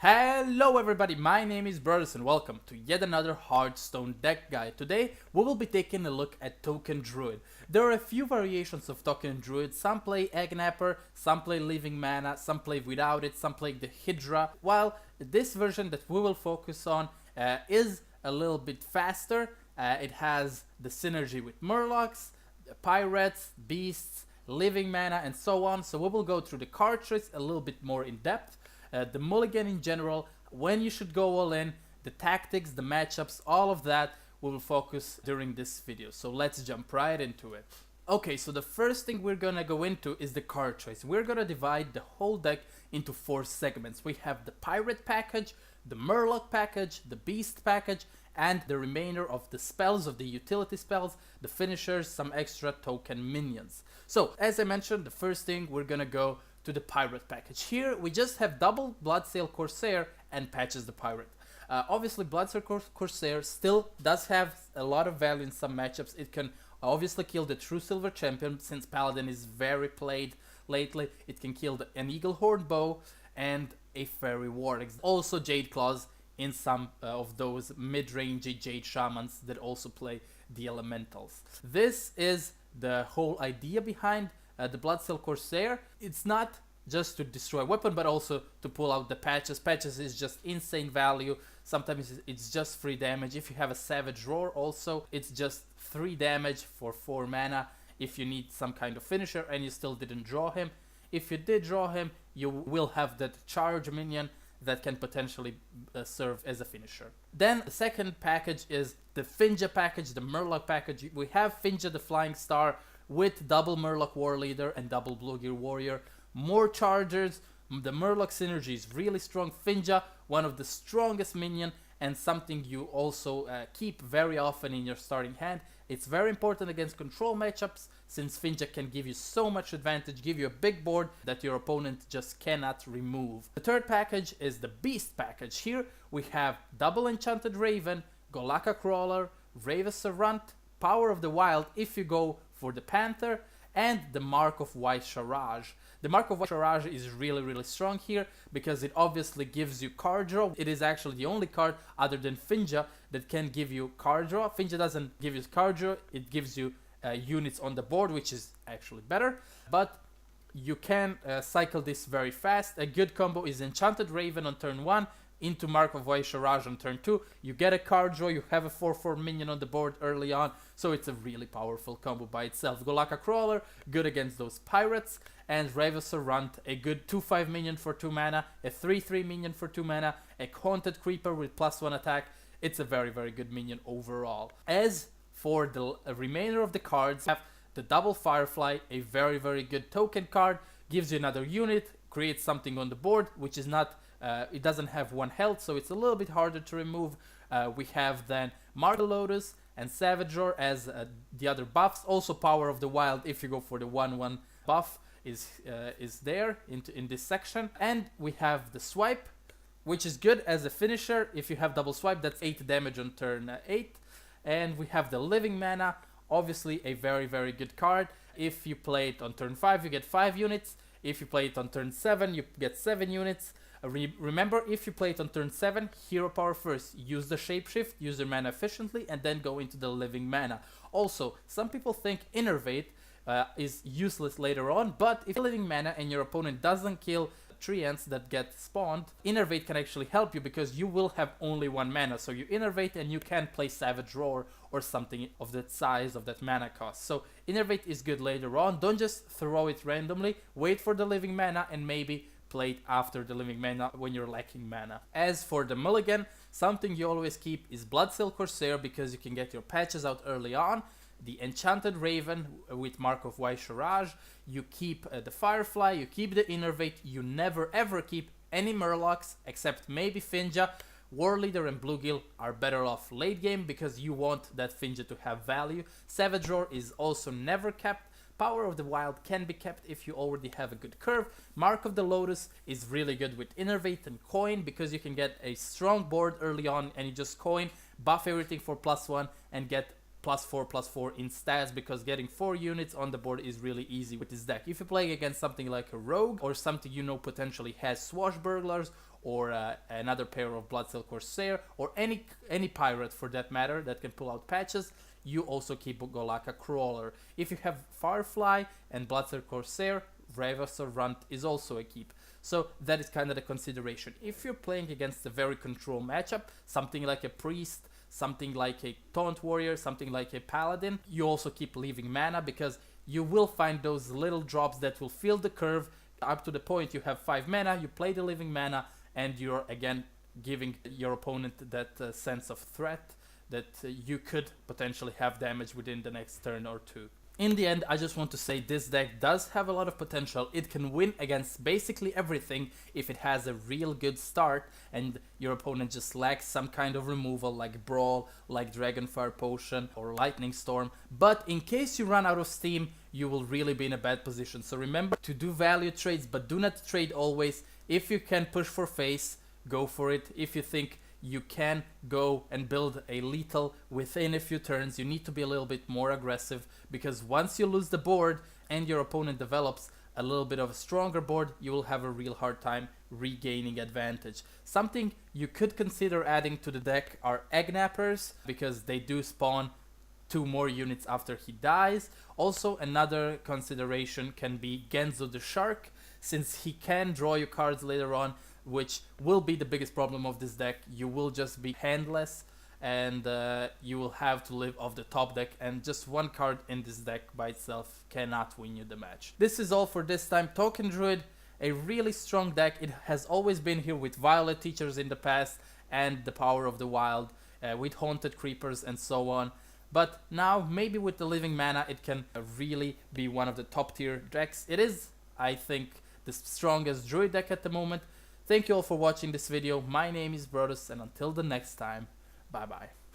Hello everybody, my name is Brothers and welcome to yet another Hearthstone deck guide. Today we will be taking a look at Token Druid. There are a few variations of Token Druid. Some play Egg Napper, some play Living Mana, some play without it, some play the Hydra. While this version that we will focus on is a little bit faster. It has the synergy with Murlocs, Pirates, Beasts, Living Mana and so on. So we will go through the card tricks a little bit more in depth. The mulligan in general, when you should go all in, the tactics, the matchups, all of that we will focus during this video. So let's jump right into it. Okay, so the first thing we're gonna go into is the card choice. We're gonna divide the whole deck into 4 segments. We have the Pirate package, the Murloc package, the Beast package, and the remainder of the spells, of the utility spells, the finishers, some extra token minions. So, as I mentioned, the first thing we're gonna go to the Pirate package. Here we just have double Bloodsail Corsair and Patches the Pirate. Obviously Bloodsail Corsair still does have a lot of value in some matchups. It can obviously kill the true silver champion since Paladin is very played lately. It can kill an Eagle Horn bow and a Fairy Warg. Also Jade Claws in some of those mid-rangey Jade Shamans that also play the elementals. This is the whole idea behind the Bloodsail Corsair. It's not just to destroy a weapon, but also to pull out the patches. Patches is just insane value. Sometimes it's just 3 damage. If you have a Savage Roar also, it's just 3 damage for 4 mana if you need some kind of finisher and you still didn't draw him. If you did draw him, you will have that charge minion that can potentially serve as a finisher. Then the second package is the Finja package, the Murloc package. We have Finja the Flying Star with double Murloc War Leader and double Bluegear Warrior. More chargers, the Murloc synergy is really strong. Finja, one of the strongest minion and something you also keep very often in your starting hand. It's very important against control matchups since Finja can give you so much advantage, give you a big board that your opponent just cannot remove. The third package is the Beast package. Here we have double Enchanted Raven, Golakka Crawler, Rave's Runt, Power of the Wild if you go for the Panther, and the Mark of Vaisharaj. The Mark of Vaisharaj is really strong here because it obviously gives you card draw. It is actually the only card other than Finja that can give you card draw. Finja doesn't give you card draw, it gives you units on the board, which is actually better, but you can cycle this very fast. A good combo is Enchanted Raven on turn 1 into Mark of Vaisharaj on turn 2. You get a card draw, you have a 4/4 minion on the board early on, so it's a really powerful combo by itself. Golakka Crawler, good against those pirates, and Rave's Runt, a good 2/5 minion for 2 mana, a 3/3 minion for 2 mana, a Haunted Creeper with +1 attack. It's a very good minion overall. As for the remainder of the cards, have the double Firefly, a very good token card, gives you another unit, creates something on the board, which is not it doesn't have 1 health, so it's a little bit harder to remove. We have then Mark the Lotus and Savage Roar as the other buffs. Also Power of the Wild if you go for the 1/1 buff is there in this section. And we have the Swipe, which is good as a finisher. If you have double Swipe, that's 8 damage on turn 8. And we have the Living Mana, obviously a very good card. If you play it on turn 5, you get 5 units. If you play it on turn 7, you get 7 units. Remember, if you play it on turn 7, hero power first, use the shapeshift, use your mana efficiently, and then go into the Living Mana. Also, some people think Innervate is useless later on, but if Living Mana and your opponent doesn't kill treants that get spawned, Innervate can actually help you because you will have only 1 mana. So you Innervate and you can play Savage Roar or something of that size, of that mana cost. So Innervate is good later on. Don't just throw it randomly. Wait for the Living Mana and maybe play it after the Living Mana when you're lacking mana. As for the mulligan, something you always keep is Bloodsail Corsair because you can get your patches out early on. The Enchanted Raven with Mark of Vaisharaj. You keep the Firefly, you keep the Innervate. You never ever keep any Murlocs except maybe Finja. War Leader and Bluegill are better off late game because you want that Finja to have value. Savage Roar is also never kept. Power of the Wild can be kept if you already have a good curve. Mark of the Lotus is really good with Innervate and Coin because you can get a strong board early on and you just coin, buff everything for +1 and get +4/+4 in stats because getting 4 units on the board is really easy with this deck. If you're playing against something like a Rogue or something you know potentially has Swashbucklers or another pair of Bloodsail Corsair, or any pirate for that matter that can pull out patches, you also keep Golakka Crawler. If you have Firefly and Bloodsail Corsair, Ravager Runt is also a keep. So that is kind of the consideration. If you're playing against a very control matchup, something like a Priest, something like a Taunt Warrior, something like a Paladin, you also keep leaving mana, because you will find those little drops that will fill the curve up to the point you have 5 mana, you play the living mana, and you're again giving your opponent that sense of threat that you could potentially have damage within the next turn or two. In the end, I just want to say this deck does have a lot of potential. It can win against basically everything if it has a real good start and your opponent just lacks some kind of removal like Brawl, like Dragonfire Potion or Lightning Storm. But in case you run out of steam, you will really be in a bad position. So remember to do value trades, but do not trade always. If you can push for face, go for it. If you think you can go and build a lethal within a few turns, you need to be a little bit more aggressive, because once you lose the board and your opponent develops a little bit of a stronger board, you will have a real hard time regaining advantage. Something you could consider adding to the deck are Egg Nappers, because they do spawn 2 more units after he dies. Also, another consideration can be Genzo the Shark, since he can draw you cards later on, which will be the biggest problem of this deck. You will just be handless, and you will have to live off the top deck, and just one card in this deck by itself cannot win you the match. This is all for this time. Token Druid, a really strong deck. It has always been here with Violet Teachers in the past and the Power of the Wild, with Haunted Creepers and so on. But now, maybe with the living mana, it can really be one of the top tier decks. It is, I think, the strongest Druid deck at the moment. Thank you all for watching this video. My name is Brutus, and until the next time, bye bye.